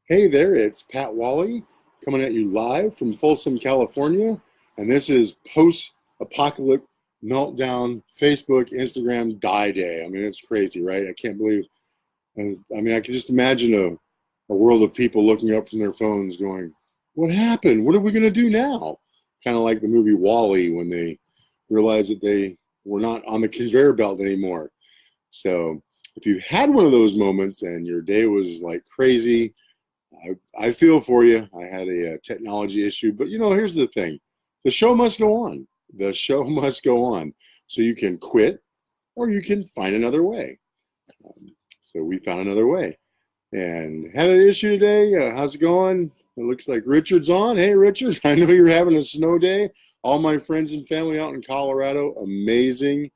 Hey there, it's Pat Walley coming at you live from Folsom, California, and this is post-apocalyptic meltdown Facebook, Instagram die day. I mean, it's crazy, right? I can't believe. I can just imagine a world of people looking up from their phones, going, "What happened? What are we going to do now?" Kind of like the movie WALL-E when they realized that they were not on the conveyor belt anymore. So, if you had one of those moments and your day was like crazy, I feel for you. I had a technology issue, but here's the thing: the show must go on. The show must go on. So you can quit, or you can find another way. So we found another way, and had an issue today. How's it going? It looks like Richard's on. Hey, Richard, I know you're having a snow day. All my friends and family out in Colorado, amazing.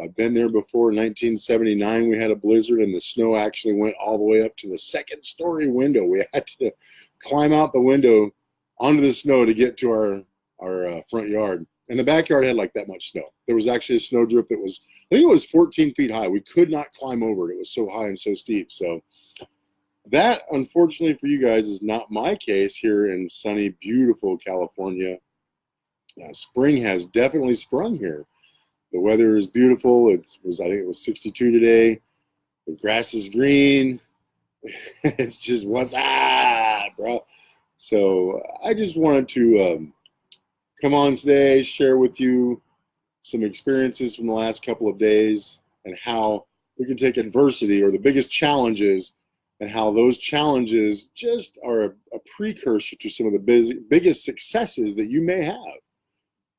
I've been there before. In 1979, we had a blizzard, and the snow actually went all the way up to the second-story window. We had to climb out the window onto the snow to get to our front yard. And the backyard had like that much snow. There was actually a snowdrift that was, I think it was 14 feet high. We could not climb over it. It was so high and so steep. So that, unfortunately for you guys, is not my case here in sunny, beautiful California. Spring has definitely sprung here. The weather is beautiful. I think it was 62 today. The grass is green. It's just what's bro. So I just wanted to come on today, share with you some experiences from the last couple of days and how we can take adversity or the biggest challenges and how those challenges just are a precursor to some of the biggest successes that you may have.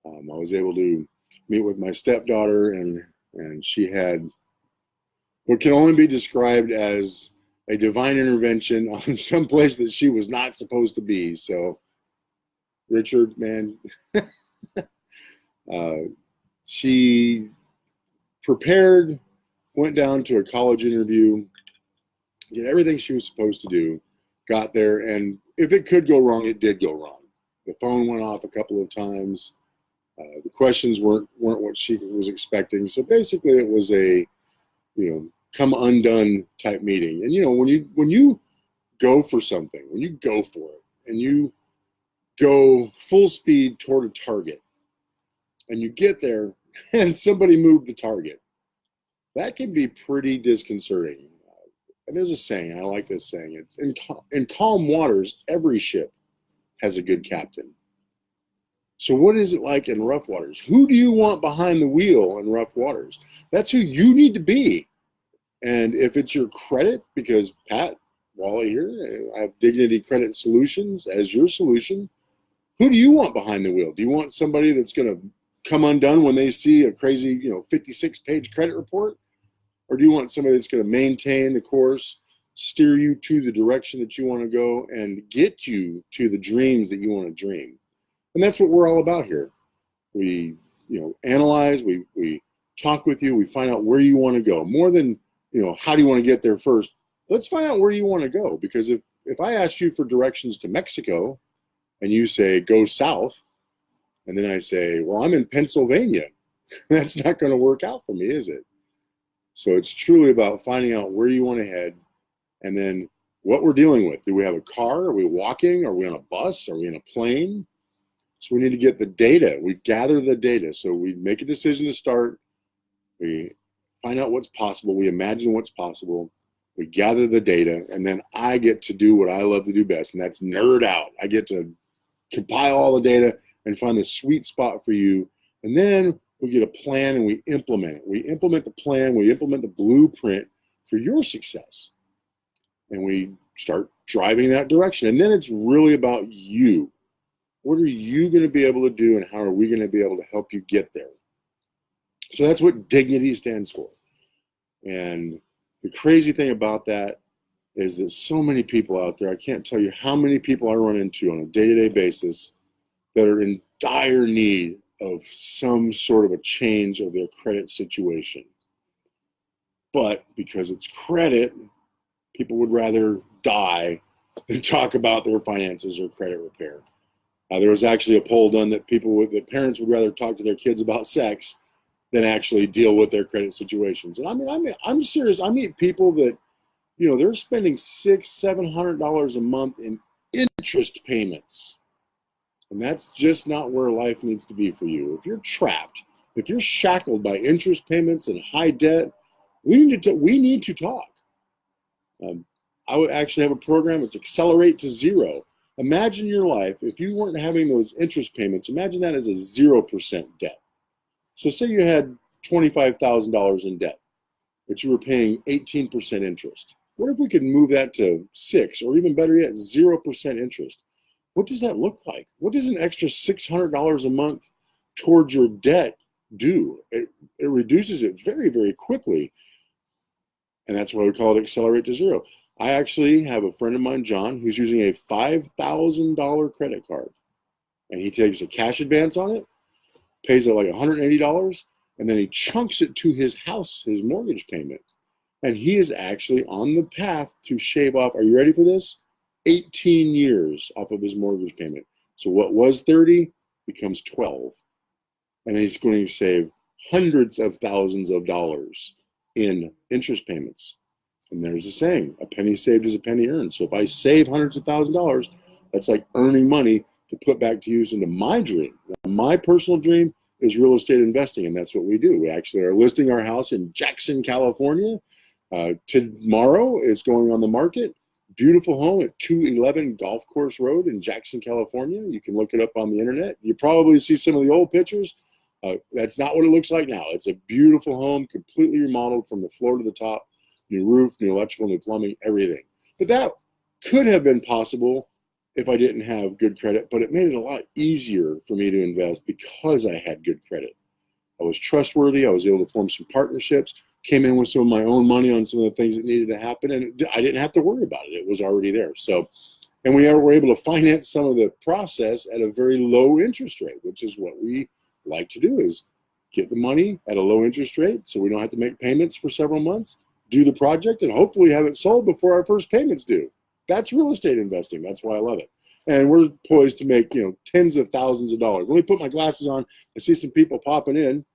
I was able to meet with my stepdaughter, and she had what can only be described as a divine intervention on some place that she was not supposed to be. So, Richard, man, she prepared, went down to a college interview, did everything she was supposed to do, got there, and if it could go wrong, it did go wrong. The phone went off a couple of times. The questions weren't what she was expecting. So basically, it was a come undone type meeting. And when you go for something, when you go for it, and you go full speed toward a target, and you get there, and somebody moved the target, that can be pretty disconcerting. And there's a saying, and I like this saying: it's in calm waters, every ship has a good captain. So what is it like in rough waters? Who do you want behind the wheel in rough waters? That's who you need to be. And if it's your credit, because Pat Walley here, I have Dignity Credit Solutions as your solution. Who do you want behind the wheel? Do you want somebody that's going to come undone when they see a crazy, 56-page credit report? Or do you want somebody that's going to maintain the course, steer you to the direction that you want to go, and get you to the dreams that you want to dream? And that's what we're all about here. We, analyze, we talk with you, we find out where you want to go. More than, how do you want to get there first? Let's find out where you want to go. Because if I asked you for directions to Mexico and you say, go south, and then I say, well, I'm in Pennsylvania, that's not going to work out for me, is it? So it's truly about finding out where you want to head and then what we're dealing with. Do we have a car? Are we walking? Are we on a bus? Are we in a plane? So we need to get the data. We gather the data. So we make a decision to start. We find out what's possible. We imagine what's possible. We gather the data. And then I get to do what I love to do best, and that's nerd out. I get to compile all the data and find the sweet spot for you. And then we get a plan and we implement it. We implement the plan. We implement the blueprint for your success. And we start driving that direction. And then it's really about you. What are you going to be able to do, and how are we going to be able to help you get there? So that's what Dignity stands for. And the crazy thing about that is that so many people out there, I can't tell you how many people I run into on a day-to-day basis that are in dire need of some sort of a change of their credit situation. But because it's credit, people would rather die than talk about their finances or credit repair. There was actually a poll done that parents would rather talk to their kids about sex than actually deal with their credit situations. And I'm serious. I meet people that they're spending $600-700 a month in interest payments. And that's just not where life needs to be for you. If you're trapped, if you're shackled by interest payments and high debt, we need to talk. I would actually have a program. It's Accelerate to Zero. Imagine your life, if you weren't having those interest payments, imagine that as a 0% debt. So say you had $25,000 in debt, but you were paying 18% interest. What if we could move that to 6, or even better yet, 0% interest? What does that look like? What does an extra $600 a month towards your debt do? It reduces it very, very quickly. And that's why we call it Accelerate to Zero. I actually have a friend of mine, John, who's using a $5,000 credit card. And he takes a cash advance on it, pays it like $180, and then he chunks it to his house, his mortgage payment. And he is actually on the path to shave off, are you ready for this? 18 years off of his mortgage payment. So what was 30 becomes 12. And he's going to save hundreds of thousands of dollars in interest payments. And there's a saying, a penny saved is a penny earned. So if I save hundreds of thousands of dollars, that's like earning money to put back to use into my dream. Now, my personal dream is real estate investing, and that's what we do. We actually are listing our house in Jackson, California. Tomorrow it's going on the market. Beautiful home at 211 Golf Course Road in Jackson, California. You can look it up on the internet. You probably see some of the old pictures. That's not what it looks like now. It's a beautiful home, completely remodeled from the floor to the top. New roof, new electrical, new plumbing, everything. But that could have been possible if I didn't have good credit, but it made it a lot easier for me to invest because I had good credit. I was trustworthy. I was able to form some partnerships, came in with some of my own money on some of the things that needed to happen, and I didn't have to worry about it. It was already there. So, and we were able to finance some of the process at a very low interest rate, which is what we like to do, is get the money at a low interest rate so we don't have to make payments for several months, do the project, and hopefully have it sold before our first payments due. That's real estate investing. That's why I love it. And we're poised to make, tens of thousands of dollars. Let me put my glasses on. I see some people popping in.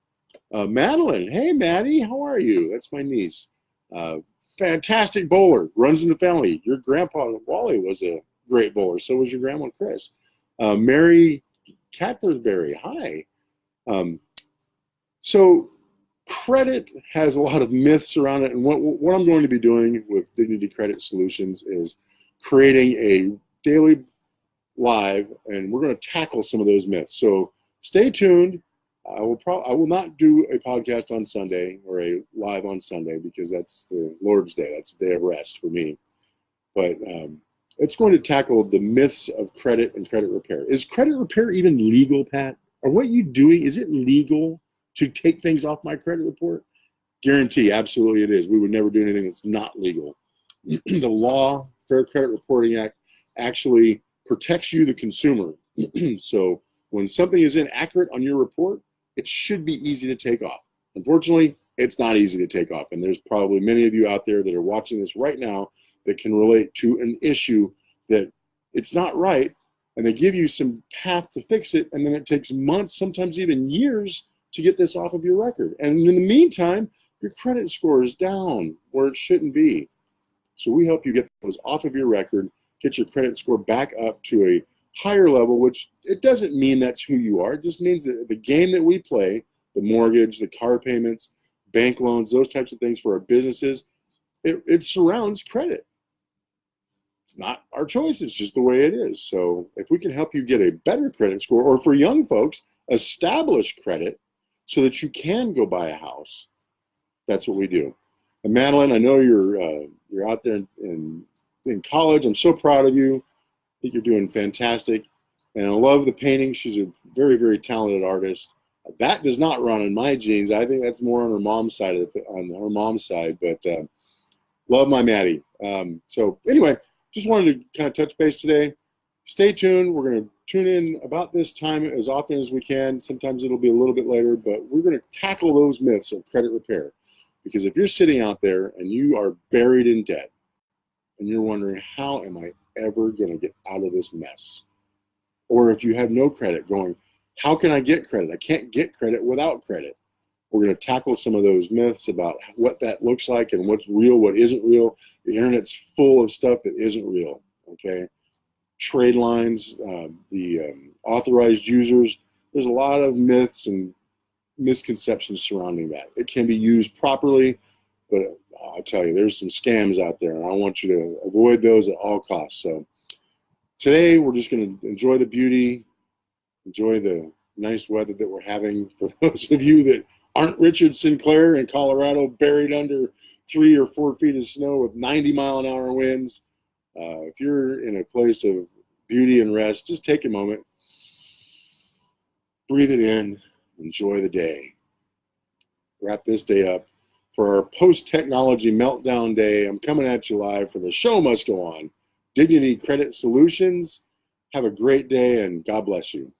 Madeline. Hey, Maddie. How are you? That's my niece. Fantastic bowler. Runs in the family. Your grandpa, Wally, was a great bowler. So was your grandma, Chris. Mary Catlerberry. Hi. So credit has a lot of myths around it. And what I'm going to be doing with Dignity Credit Solutions is creating a daily live, and we're going to tackle some of those myths. So stay tuned. I will not do a podcast on Sunday or a live on Sunday because that's the Lord's Day. That's a day of rest for me. But it's going to tackle the myths of credit and credit repair. Is credit repair even legal, Pat? Or what you doing, is it legal to take things off my credit report? Guarantee, absolutely it is. We would never do anything that's not legal. The law, Fair Credit Reporting Act, actually protects you, the consumer. So when something is inaccurate on your report, it should be easy to take off. Unfortunately, it's not easy to take off. And there's probably many of you out there that are watching this right now that can relate to an issue that it's not right, and they give you some path to fix it, and then it takes months, sometimes even years, to get this off of your record. And in the meantime, your credit score is down where it shouldn't be. So we help you get those off of your record, get your credit score back up to a higher level, which it doesn't mean that's who you are. It just means that the game that we play, the mortgage, the car payments, bank loans, those types of things for our businesses, it surrounds credit. It's not our choice. It's just the way it is. So if we can help you get a better credit score, or for young folks, establish credit so that you can go buy a house, that's what we do. And Madeline, I know you're out there in college. I'm so proud of you. I think you're doing fantastic. And I love the painting. She's a very, very talented artist. That does not run in my genes. I think that's more on her mom's side But love my Maddie. So anyway, just wanted to kind of touch base today. Stay tuned. We're going to tune in about this time as often as we can. Sometimes it'll be a little bit later, but we're going to tackle those myths of credit repair. Because if you're sitting out there and you are buried in debt and you're wondering, how am I ever going to get out of this mess? Or if you have no credit, going, how can I get credit? I can't get credit without credit. We're going to tackle some of those myths about what that looks like and what's real, what isn't real. The internet's full of stuff that isn't real, okay? Trade lines, the authorized users. There's a lot of myths and misconceptions surrounding that. It can be used properly, but I'll tell you, there's some scams out there, and I want you to avoid those at all costs. So today, we're just going to enjoy the beauty, enjoy the nice weather that we're having. For those of you that aren't Richard Sinclair in Colorado, buried under 3 or 4 feet of snow with 90-mile-an-hour winds, if you're in a place of beauty and rest, just take a moment, breathe it in, enjoy the day. Wrap this day up. For our post-technology meltdown day, I'm coming at you live for the show must go on. Dignity Credit Solutions. Have a great day, and God bless you.